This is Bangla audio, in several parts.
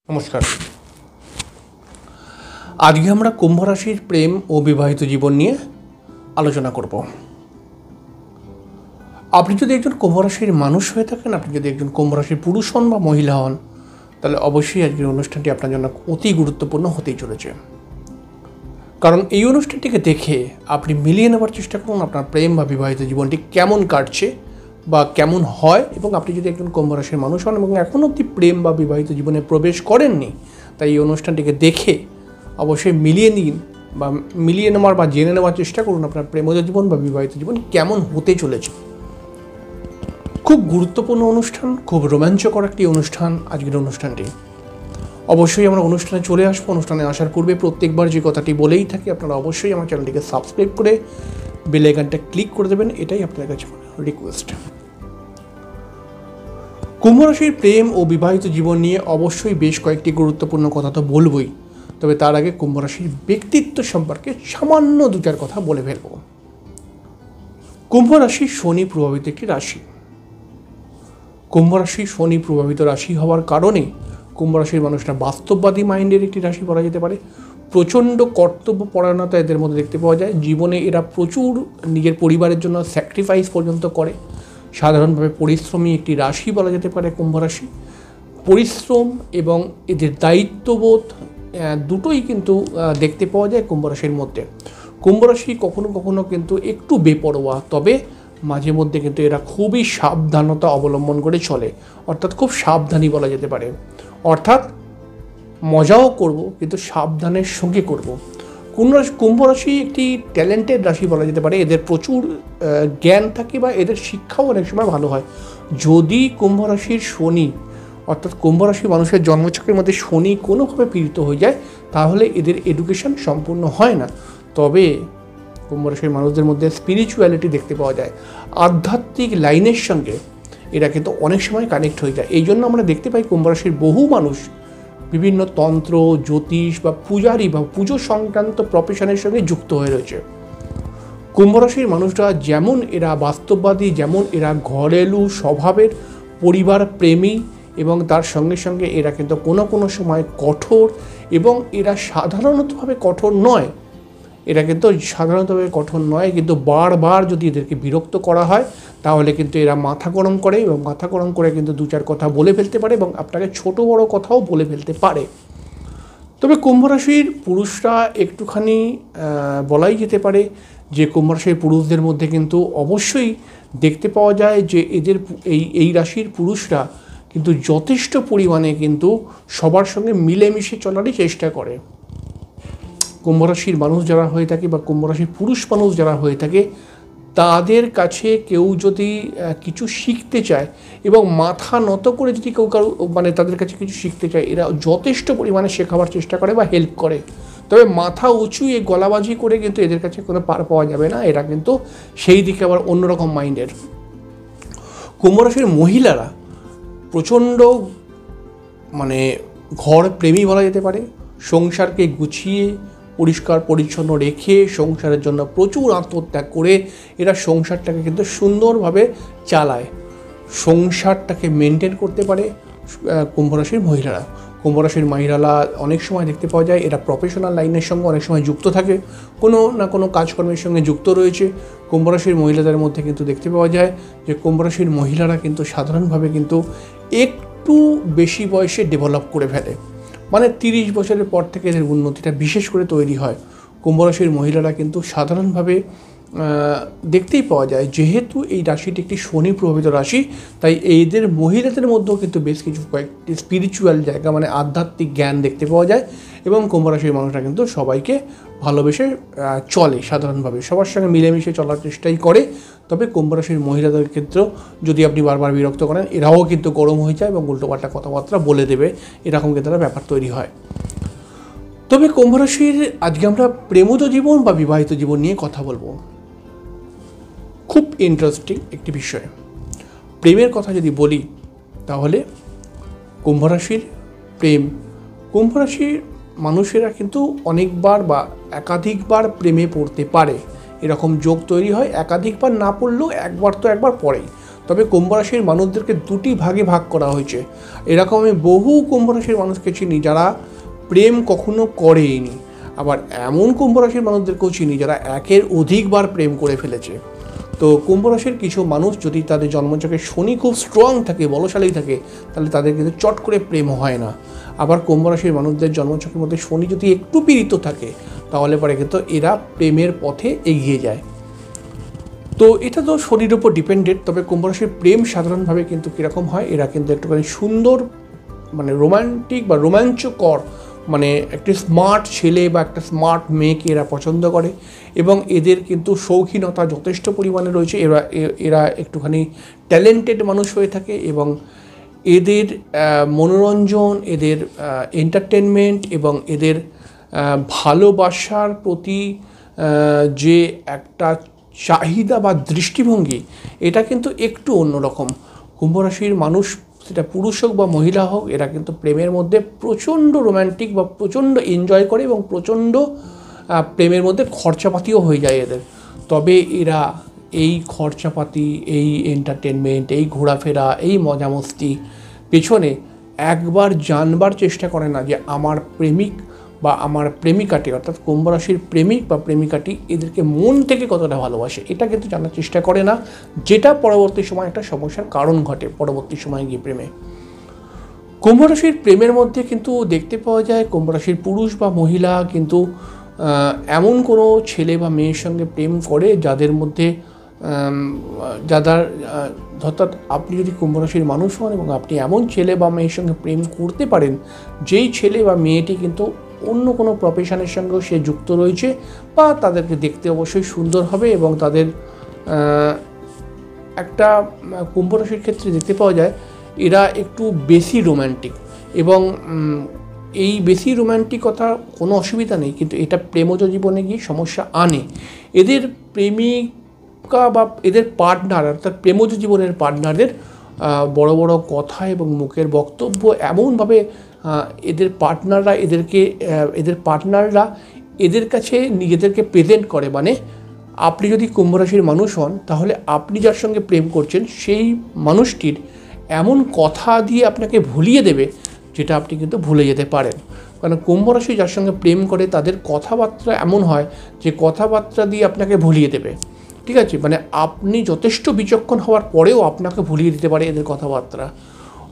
নমস্কার। আজকে আমরা কুম্ভ রাশির প্রেম ও বিবাহিত জীবন নিয়ে আলোচনা করব। আপনি যদি একজন কুম্ভ রাশির মানুষ হয়ে থাকেন, আপনি যদি একজন কুম্ভ রাশির পুরুষ হন বা মহিলা হন, তাহলে অবশ্যই আজকের অনুষ্ঠানটি আপনার জন্য অতি গুরুত্বপূর্ণ হতেই চলেছে। কারণ এই অনুষ্ঠানটিকে দেখে আপনি মিলিয়ে নেবার চেষ্টা করুন আপনার প্রেম বা বিবাহিত জীবনটি কেমন কাটছে বা কেমন হয়। এবং আপনি যদি একজন কুম্ভ রাশির মানুষ হন এবং এখন অবধি প্রেম বা বিবাহিত জীবনে প্রবেশ করেননি, তাই এই অনুষ্ঠানটিকে দেখে অবশ্যই মিলিয়ে নিন বা মিলিয়ে নেওয়ার বা জেনে নেওয়ার চেষ্টা করুন আপনার প্রেমজ জীবন বা বিবাহিত জীবন কেমন হতে চলেছে। খুব গুরুত্বপূর্ণ অনুষ্ঠান, খুব রোমাঞ্চকর একটি অনুষ্ঠান আজকের অনুষ্ঠানটি। অবশ্যই আমরা অনুষ্ঠানে চলে আসবো। অনুষ্ঠানে আসার পূর্বে প্রত্যেকবার যে কথাটি বলেই থাকি, আপনারা অবশ্যই আমার চ্যানেলটিকে সাবস্ক্রাইব করে বেল আইকনটা ক্লিক করে দেবেন, এটাই আপনাদের কাছে রিকোয়েস্ট। কুম্ভ রাশির প্রেম ও বিবাহিত জীবন নিয়ে অবশ্যই বেশ কয়েকটি গুরুত্বপূর্ণ কথা তো বলবই, তবে তার আগে কুম্ভ রাশির ব্যক্তিত্ব সম্পর্কে সামান্য দু চার কথা বলে ফেলব। কুম্ভ রাশি শনি প্রভাবিত একটি রাশি। কুম্ভ রাশি শনি প্রভাবিত রাশি হওয়ার কারণে কুম্ভ রাশির মানুষরা বাস্তববাদী মাইন্ডের একটি রাশি বলা যেতে পারে। প্রচণ্ড কর্তব্যপরায়ণতা এদের মধ্যে দেখতে পাওয়া যায়। জীবনে এরা প্রচুর নিজের পরিবারের জন্য স্যাক্রিফাইস পর্যন্ত করে। সাধারণভাবে পরিশ্রমী একটি রাশি বলা যেতে পারে কুম্ভ রাশি। পরিশ্রম এবং এদের দায়িত্ববোধ দুটোই কিন্তু দেখতে পাওয়া যায় কুম্ভ রাশির মধ্যে। কুম্ভ রাশি কখনো কখনো কিন্তু একটু বেপরোয়া, তবে মাঝে মধ্যে কিন্তু এরা খুবই সাবধানতা অবলম্বন করে চলে, অর্থাৎ খুব সাবধানী বলা যেতে পারে। অর্থাৎ মজাও করব কিন্তু সাবধানের সঙ্গে করব। কুম্ভ রাশি একটি ট্যালেন্টেড রাশি বলা যেতে পারে। এদের প্রচুর জ্ঞান থাকে বা এদের শিক্ষাও অনেক সময় ভালো হয়। যদি কুম্ভ রাশির শনি, অর্থাৎ কুম্ভ রাশির মানুষের জন্মচক্রের মধ্যে শনি কোনোভাবে পীড়িত হয়ে যায়, তাহলে এদের এডুকেশন সম্পূর্ণ হয় না। তবে কুম্ভ রাশির মানুষদের মধ্যে স্পিরিচুয়ালিটি দেখতে পাওয়া যায়। আধ্যাত্মিক লাইনের সঙ্গে এরা কিন্তু অনেক সময় কানেক্ট হয়ে যায়। এই জন্য আমরা দেখতে পাই কুম্ভ রাশির বহু মানুষ বিভিন্ন তন্ত্র, জ্যোতিষ বা পূজারি বা পুজো সংক্রান্ত প্রফেশনের সঙ্গে যুক্ত হয়ে রয়েছে। কুম্ভ রাশির মানুষরা যেমন এরা বাস্তববাদী, যেমন এরা ঘরেলু স্বভাবের, পরিবার প্রেমী, এবং তার সঙ্গে সঙ্গে এরা কিন্তু কোনো কোনো সময় কঠোর, এবং এরা সাধারণতভাবে কঠোর নয়। এরা কিন্তু সাধারণতভাবে কঠোর নয়, কিন্তু বারবার যদি এদেরকে বিরক্ত করা হয় তাহলে কিন্তু এরা মাথা গরম করে, এবং মাথা গরম করে কিন্তু দু চার কথা বলে ফেলতে পারে এবং আপনাকে ছোট বড় কথাও বলে ফেলতে পারে। তবে কুম্ভ রাশির পুরুষরা একটুখানি বলাই যেতে পারে যে কুম্ভ রাশির পুরুষদের মধ্যে কিন্তু অবশ্যই দেখতে পাওয়া যায় যে এদের এই রাশির পুরুষরা কিন্তু যথেষ্ট পরিমাণে কিন্তু সবার সঙ্গে মিলেমিশে চলারই চেষ্টা করে। কুম্ভ রাশির মানুষ যারা হয়ে থাকে বা কুম্ভ রাশির পুরুষ মানুষ যারা হয়ে থাকে, তাদের কাছে কেউ যদি কিছু শিখতে চায় এবং মাথা নত করে যদি কেউ কারো তাদের কাছে কিছু শিখতে চায়, এরা যথেষ্ট পরিমাণে শেখাবার চেষ্টা করে বা হেল্প করে। তবে মাথা উঁচু গলাবাজি করে কিন্তু এদের কাছে কোনো পার পাওয়া যাবে না। এরা কিন্তু সেই দিকে আবার অন্যরকম মাইন্ডের। কুম্ভ রাশির মহিলারা প্রচণ্ড ঘর প্রেমী বলা যেতে পারে। সংসারকে গুছিয়ে পরিষ্কার পরিচ্ছন্ন রেখে সংসারের জন্য প্রচুর আত্মত্যাগ করে এরা সংসারটাকে কিন্তু সুন্দরভাবে চালায়, সংসারটাকে মেনটেন করতে পারে কুম্ভ রাশির মহিলারা। কুম্ভ রাশির মহিলারা অনেক সময় দেখতে পাওয়া যায় এরা প্রফেশনাল লাইনের সঙ্গে অনেক সময় যুক্ত থাকে, কোনো না কোনো কাজকর্মের সঙ্গে যুক্ত রয়েছে। কুম্ভ রাশির মহিলাদের মধ্যে কিন্তু দেখতে পাওয়া যায় যে কুম্ভ রাশির মহিলারা কিন্তু সাধারণভাবে কিন্তু একটু বেশি বয়সে ডেভেলপ করে ফেলে, 30 বছরের পর থেকে এদের উন্নতিটা বিশেষ করে তৈরি হয়। কুম্ভ রাশির মহিলারা কিন্তু সাধারণভাবে দেখতেই পাওয়া যায়, যেহেতু এই রাশিটি একটি শনি প্রভাবিত রাশি, তাই এদের মহিলাদের মধ্যেও কিন্তু বেশ কিছু কয়েকটি স্পিরিচুয়াল জায়গা আধ্যাত্মিক জ্ঞান দেখতে পাওয়া যায়। এবং কুম্ভ রাশির মানুষরা কিন্তু সবাইকে ভালোবেসে চলে, সাধারণভাবে সবার সঙ্গে মিলেমিশে চলার চেষ্টাই করে। তবে কুম্ভ রাশির মহিলাদের ক্ষেত্রেও যদি আপনি বারবার বিরক্ত করেন, এরাও কিন্তু গরম হয়ে যায় এবং উল্টোপাল্টা কথাবার্তা বলে দেবে, এরকম কিন্তু একটা ব্যাপার তৈরি হয়। তবে কুম্ভ রাশির আজকে আমরা প্রেমজ জীবন বা বিবাহিত জীবন নিয়ে কথা বলবো। খুব ইন্টারেস্টিং একটি বিষয়। প্রেমের কথা যদি বলি তাহলে কুম্ভ রাশির প্রেম, কুম্ভ রাশির মানুষেরা কিন্তু অনেকবার বা একাধিকবার প্রেমে পড়তে পারে, এরকম যোগ তৈরি হয়। একাধিকবার না পড়লেও একবার তো একবার পড়েই। তবে কুম্ভ রাশির মানুষদেরকে দুটি ভাগে ভাগ করা হয়েছে। এরকম আমি বহু কুম্ভ রাশির মানুষকে চিনি যারা প্রেম কখনো করেনি, আবার এমন কুম্ভ রাশির মানুষদেরকেও চিনি যারা একের অধিকবার প্রেম করে ফেলেছে। তো কুম্ভ রাশির কিছু মানুষ যদি তাদের জন্মচক্রে শনি খুব স্ট্রং থাকে, বলশালী থাকে, তাহলে তাদের কিন্তু চট করে প্রেম হয় না। আবার কুম্ভ রাশির মানুষদের জন্মচক্রের মধ্যে শনি যদি একটু পীড়িত থাকে, তাহলে পরে কিন্তু এরা প্রেমের পথে এগিয়ে যায়। তো এটা তো শনির উপর ডিপেন্ডেড। তবে কুম্ভ রাশির প্রেম সাধারণভাবে কিন্তু কীরকম হয়, এরা কিন্তু একটুখানি সুন্দর, মানে রোমান্টিক বা রোমাঞ্চকর, মানে একটা স্মার্ট ছেলে বা একটা স্মার্ট মেয়েকে এরা পছন্দ করে, এবং এদের কিন্তু শৌখিনতা যথেষ্ট পরিমাণে রয়েছে। এরা একটুখানি ট্যালেন্টেড মানুষ হয়ে থাকে, এবং এদের মনোরঞ্জন, এদের এন্টারটেনমেন্ট এবং এদের ভালোবাসার প্রতি যে একটা চাহিদা বা দৃষ্টিভঙ্গি, এটা কিন্তু একটু অন্যরকম। কুম্ভ রাশির মানুষ, সেটা পুরুষ হোক বা মহিলা হোক, এরা কিন্তু প্রেমের মধ্যে প্রচণ্ড রোম্যান্টিক বা প্রচণ্ড এনজয় করে, এবং প্রচণ্ড প্রেমের মধ্যে খরচাপাতিও হয়ে যায় এদের। তবে এরা এই খরচাপাতি, এই এন্টারটেনমেন্ট, এই ঘোরাফেরা, এই মজা মস্তি পেছনে একবার জানবার চেষ্টা করে না যে আমার প্রেমিক বা আমার প্রেমিকাটি, অর্থাৎ কুম্ভ রাশির প্রেমিক বা প্রেমিকাটি এদেরকে মন থেকে কতটা ভালোবাসে, এটা কিন্তু জানার চেষ্টা করে না, যেটা পরবর্তী সময় একটা সমস্যার কারণ ঘটে পরবর্তী সময়ে গিয়ে প্রেমে। কুম্ভ রাশির প্রেমের মধ্যে কিন্তু দেখতে পাওয়া যায় কুম্ভ রাশির পুরুষ বা মহিলা কিন্তু এমন কোনো ছেলে বা মেয়ের সঙ্গে প্রেম করে যাদের মধ্যে অর্থাৎ আপনি যদি কুম্ভ রাশির মানুষ হন এবং আপনি এমন ছেলে বা মেয়ের সঙ্গে প্রেম করতে পারেন যেই ছেলে বা মেয়েটি কিন্তু অন্য কোনো প্রফেশনের সঙ্গেও সে যুক্ত রয়েছে, বা তাদেরকে দেখতে অবশ্যই সুন্দর হবে, এবং তাদের একটা কুম্ভ রাশির ক্ষেত্রে দেখতে পাওয়া যায় এরা একটু বেশি রোম্যান্টিক, এবং এই বেশি রোম্যান্টিকতা কোনো অসুবিধা নেই, কিন্তু এটা প্রেমজ জীবনে গিয়ে সমস্যা আনে। এদের প্রেমিকা বা এদের পার্টনার, অর্থাৎ প্রেমজ জীবনের পার্টনারদের বড় বড় কথা এবং মুখের বক্তব্য এমনভাবে এদের পার্টনাররা এদের কাছে নিজেদেরকে প্রেজেন্ট করে। মানে আপনি যদি কুম্ভ রাশির মানুষ হন, তাহলে আপনি যার সঙ্গে প্রেম করছেন সেই মানুষটির এমন কথা দিয়ে আপনাকে ভুলিয়ে দেবে যেটা আপনি কিন্তু ভুলে যেতে পারেন। কারণ কুম্ভ রাশি যার সঙ্গে প্রেম করে তাদের কথাবার্তা এমন হয় যে কথাবার্তা দিয়ে আপনাকে ভুলিয়ে দেবে, ঠিক আছে? মানে আপনি যথেষ্ট বিচক্ষণ হওয়ার পরেও আপনাকে ভুলিয়ে দিতে পারে এদের কথাবার্তা।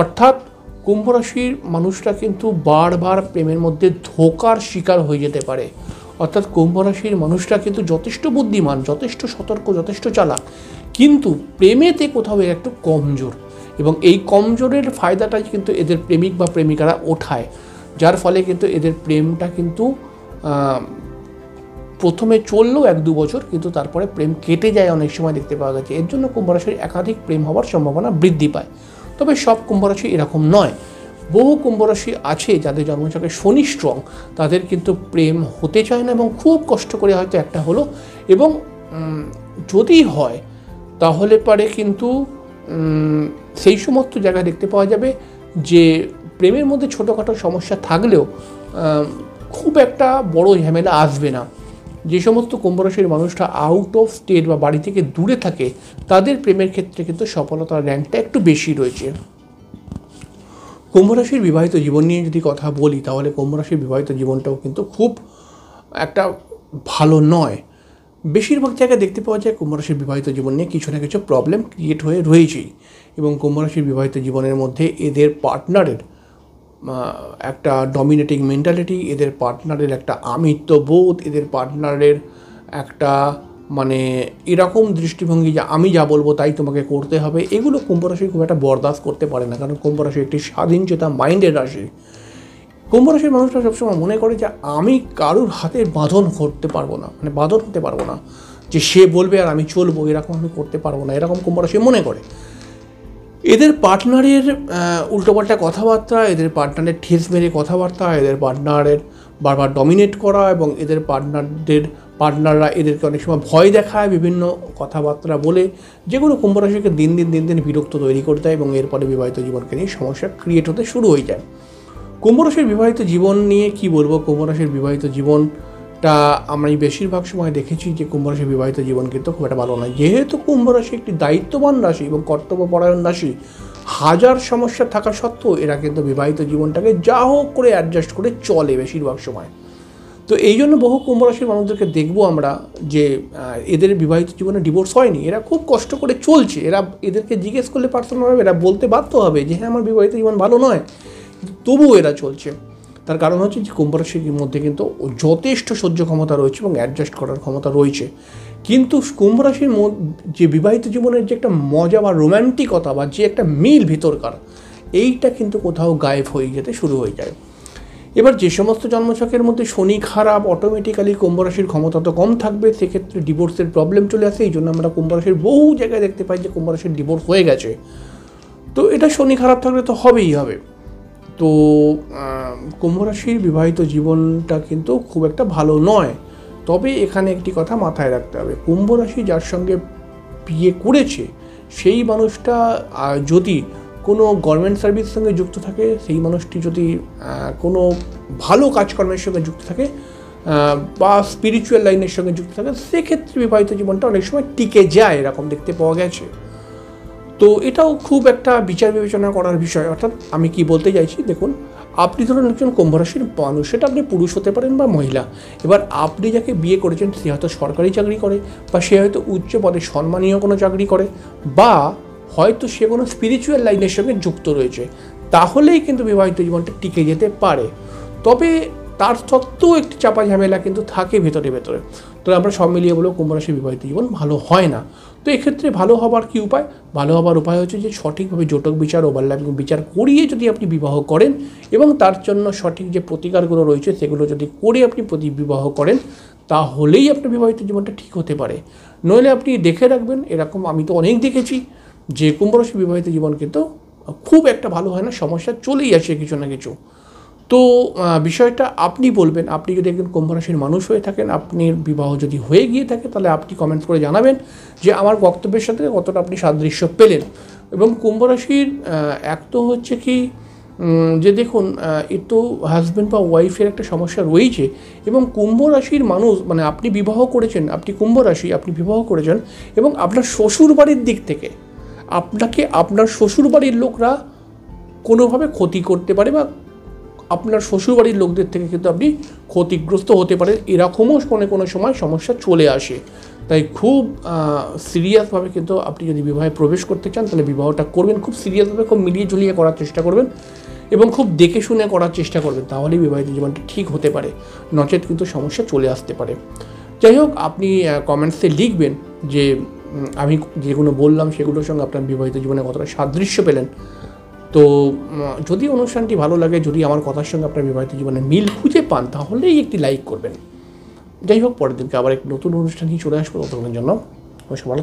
অর্থাৎ কুম্ভ রাশির মানুষরা কিন্তু বারবার প্রেমের মধ্যে ধোঁকার শিকার হয়ে যেতে পারে। অর্থাৎ কুম্ভ রাশির মানুষরা কিন্তু যথেষ্ট বুদ্ধিমান, যথেষ্ট সতর্ক, যথেষ্ট চালাক, কিন্তু প্রেমেতে কোথাও একটু কমজোর, এবং এই কমজোরের ফায়দাটাই কিন্তু এদের প্রেমিক বা প্রেমিকারা ওঠায়, যার ফলে কিন্তু এদের প্রেমটা কিন্তু প্রথমে চললেও 1-2 বছর, কিন্তু তারপরে প্রেম কেটে যায় অনেক সময় দেখতে পাওয়া গেছে। এর জন্য কুম্ভ রাশির একাধিক প্রেম হওয়ার সম্ভাবনা বৃদ্ধি পায়। তবে সব কুম্ভ রাশি এরকম নয়। বহু কুম্ভ রাশি আছে যাদের জন্মচক্রে শনি স্ট্রং, তাদের কিন্তু প্রেম হতে চায় না, এবং খুব কষ্ট করে হয়তো একটা হলো, এবং যদি হয় তাহলে পারে কিন্তু সেই সমস্ত জায়গায় দেখতে পাওয়া যাবে যে প্রেমের মধ্যে ছোটোখাটো সমস্যা থাকলেও খুব একটা বড় ঝামেলা আসবে না। যে সমস্ত কুম্ভ রাশির মানুষরা আউট অফ স্টেট বা বাড়ি থেকে দূরে থাকে, তাদের প্রেমের ক্ষেত্রে কিন্তু সফলতার র্যাঙ্কটা একটু বেশি রয়েছে। কুম্ভ রাশির বিবাহিত জীবন নিয়ে যদি কথা বলি, তাহলে কুম্ভ রাশির বিবাহিত জীবনটাও কিন্তু খুব একটা ভালো নয়। বেশিরভাগ জায়গায় দেখতে পাওয়া যায় কুম্ভ রাশির বিবাহিত জীবন নিয়ে কিছু না কিছু প্রবলেম ক্রিয়েট হয়ে রয়েছেই, এবং কুম্ভ রাশির বিবাহিত জীবনের মধ্যে এদের পার্টনারের একটা ডমিনেটিং মেন্টালিটি, এদের পার্টনারের একটা আমিত্ববোধ, এদের পার্টনারের একটা মানে এরকম দৃষ্টিভঙ্গি যে আমি যা বলবো তাই তোমাকে করতে হবে, এগুলো কুম্ভ রাশি খুব একটা বরদাস্ত করতে পারে না। কারণ কুম্ভ রাশি একটি স্বাধীন চেতা মাইন্ডের রাশি। কুম্ভ রাশির মানুষরা সবসময় মনে করে যে আমি কারুর হাতে বাঁধন করতে পারবো না, মানে বাঁধন হতে পারবো না, যে সে বলবে আর আমি চলবো, এরকম আমি করতে পারবো না, এরকম কুম্ভ রাশি মনে করে। এদের পার্টনারের উল্টোপাল্টা কথাবার্তা, এদের পার্টনারের ঠেস মেরে কথাবার্তা, এদের পার্টনারের বারবার ডমিনেট করা, এবং এদের পার্টনাররা এদেরকে অনেক সময় ভয় দেখায় বিভিন্ন কথাবার্তা বলে, যেগুলো কুম্ভ রাশিকে দিন দিন বিরক্ত তৈরি করে দেয়, এবং এরপরে বিবাহিত জীবনকে নিয়ে সমস্যা ক্রিয়েট হতে শুরু হয়ে যায়। কুম্ভ রাশির বিবাহিত জীবন নিয়ে কি বলবো? কুম্ভ রাশির বিবাহিত জীবন তা আমি বেশিরভাগ সময় দেখেছি যে কুম্ভ রাশির বিবাহিত জীবন কিন্তু খুব একটা ভালো নয়। যেহেতু কুম্ভ রাশি একটি দায়িত্ববান রাশি এবং কর্তব্যপরায়ণ রাশি, হাজার সমস্যা থাকা সত্ত্বেও এরা কিন্তু বিবাহিত জীবনটাকে যা হোক করে অ্যাডজাস্ট করে চলে বেশিরভাগ সময়। তো এই জন্য বহু কুম্ভ রাশির মানুষদেরকে দেখবো আমরা যে এদের বিবাহিত জীবনে ডিভোর্স হয়নি, এরা খুব কষ্ট করে চলছে। এদেরকে জিজ্ঞেস করলে পার্সোনালভাবে এরা বলতে বাধ্য হবে যে হ্যাঁ আমার বিবাহিত জীবন ভালো নয়, কিন্তু তবুও এরা চলছে। তার কারণ হচ্ছে যে কুম্ভ রাশির মধ্যে কিন্তু যথেষ্ট সহ্য ক্ষমতা রয়েছে এবং অ্যাডজাস্ট করার ক্ষমতা রয়েছে। কিন্তু কুম্ভ রাশির যে বিবাহিত জীবনের যে একটা মজা বা রোম্যান্টিকতা বা যে একটা মিল ভিতরকার, এইটা কিন্তু কোথাও গায়েব হয়ে যেতে শুরু হয়ে যায়। এবার যে সমস্ত জন্মছকের মধ্যে শনি খারাপ, অটোমেটিক্যালি কুম্ভ রাশির ক্ষমতা তো কম থাকবে, সেক্ষেত্রে ডিভোর্সের প্রবলেম চলে আসে। এই জন্য আমরা কুম্ভ রাশির বহু জায়গায় দেখতে পাই যে কুম্ভ রাশির ডিভোর্স হয়ে গেছে। তো এটা শনি খারাপ থাকলে তো হবেই হবে। তো কুম্ভ রাশির বিবাহিত জীবনটা কিন্তু খুব একটা ভালো নয়। তবে এখানে একটি কথা মাথায় রাখতে হবে, কুম্ভ রাশি যার সঙ্গে বিয়ে করেছে সেই মানুষটা যদি কোনো গভর্নমেন্ট সার্ভিসের সঙ্গে যুক্ত থাকে, সেই মানুষটি যদি কোনো ভালো কাজকর্মের সঙ্গে যুক্ত থাকে বা স্পিরিচুয়াল লাইনের সঙ্গে যুক্ত থাকে, সেক্ষেত্রে বিবাহিত জীবনটা অনেক সময় টিকে যায়, এরকম দেখতে পাওয়া গেছে। তো এটাও খুব একটা বিচার বিবেচনা করার বিষয়। অর্থাৎ আমি কি বলতে চাইছি, দেখুন আপনি ধরুন একজন কুম্ভ রাশির মানুষ, সেটা আপনি পুরুষ হতে পারেন বা মহিলা। এবার আপনি যাকে বিয়ে করেছেন সে হয়তো সরকারি চাকরি করে, বা সে হয়তো উচ্চ পদে সম্মানীয় কোনো চাকরি করে, বা হয়তো সে কোনো স্পিরিচুয়াল লাইনের সঙ্গে যুক্ত রয়েছে, তাহলেই কিন্তু বিবাহিত জীবনটা টিকে যেতে পারে। তবে তার সত্ত্বেও একটি চাপা ঝামেলা কিন্তু থাকে ভেতরে ভেতরে। তো আমরা সব মিলিয়ে বলবো কুম্ভ রাশির বিবাহিত জীবন ভালো হয় না। তো এক্ষেত্রে ভালো হবার কী উপায়? ভালো হবার উপায় হচ্ছে যে সঠিকভাবে জটক বিচার, ওভারল্যাপিং বিচার করিয়ে যদি আপনি বিবাহ করেন এবং তার জন্য সঠিক যে প্রতিকারগুলো রয়েছে সেগুলো যদি করে আপনি বিবাহ করেন, তাহলেই আপনার বিবাহিত জীবনটা ঠিক হতে পারে। নইলে আপনি দেখে রাখবেন, এরকম আমি তো অনেক দেখেছি যে কুম্ভ রাশির বিবাহিত জীবন কিন্তু খুব একটা ভালো হয় না, সমস্যা চলেই আসে কিছু না কিছু। তো বিষয়টা আপনি বলবেন, আপনি যদি একজন কুম্ভ রাশির মানুষ হয়ে থাকেন, আপনার বিবাহ যদি হয়ে গিয়ে থাকে, তাহলে আপনি কমেন্ট করে জানাবেন যে আমার বক্তব্যের সাথে কতটা আপনি সাদৃশ্য পেলেন। এবং কুম্ভ রাশির এক তো হচ্ছে কি যে দেখুন এ তো হাজব্যান্ড বা ওয়াইফের একটা সমস্যা রয়েছে। এবং কুম্ভ রাশির মানুষ মানে আপনি বিবাহ করেছেন, আপনি কুম্ভ রাশি, আপনি বিবাহ করেছেন এবং আপনার শ্বশুর বাড়ির দিক থেকে আপনাকে আপনার শ্বশুরবাড়ির লোকরা কোনোভাবে ক্ষতি করতে পারে, বা আপনার শ্বশুরবাড়ির লোকদের থেকে কিন্তু আপনি ক্ষতিগ্রস্ত হতে পারেন, এরকমও কোনো সময় সমস্যা চলে আসে। তাই খুব সিরিয়াসভাবে কিন্তু আপনি যদি বিবাহে প্রবেশ করতে চান, তাহলে বিবাহটা করবেন খুব সিরিয়াসভাবে, খুব মিলিয়ে ঝুলিয়ে করার চেষ্টা করবেন এবং খুব দেখে শুনে করার চেষ্টা করবেন, তাহলেই বিবাহিত জীবনটা ঠিক হতে পারে, নচেত কিন্তু সমস্যা চলে আসতে পারে। যাই হোক, আপনি কমেন্টসে লিখবেন যে আমি যেগুলো বললাম সেগুলোর সঙ্গে আপনার বিবাহিত জীবনে কতটা সাদৃশ্য পেলেন। তো যদি অনুষ্ঠানটি ভালো লাগে, যদি আমার কথার সঙ্গে আপনার বিবাহিত জীবনে মিল খুঁজে পান, তাহলেই একটি লাইক করবেন। যাই হোক, পরের দিনকে আবার এক নতুন অনুষ্ঠান নিয়ে চলে আসবো। ততক্ষণের জন্য ভালো।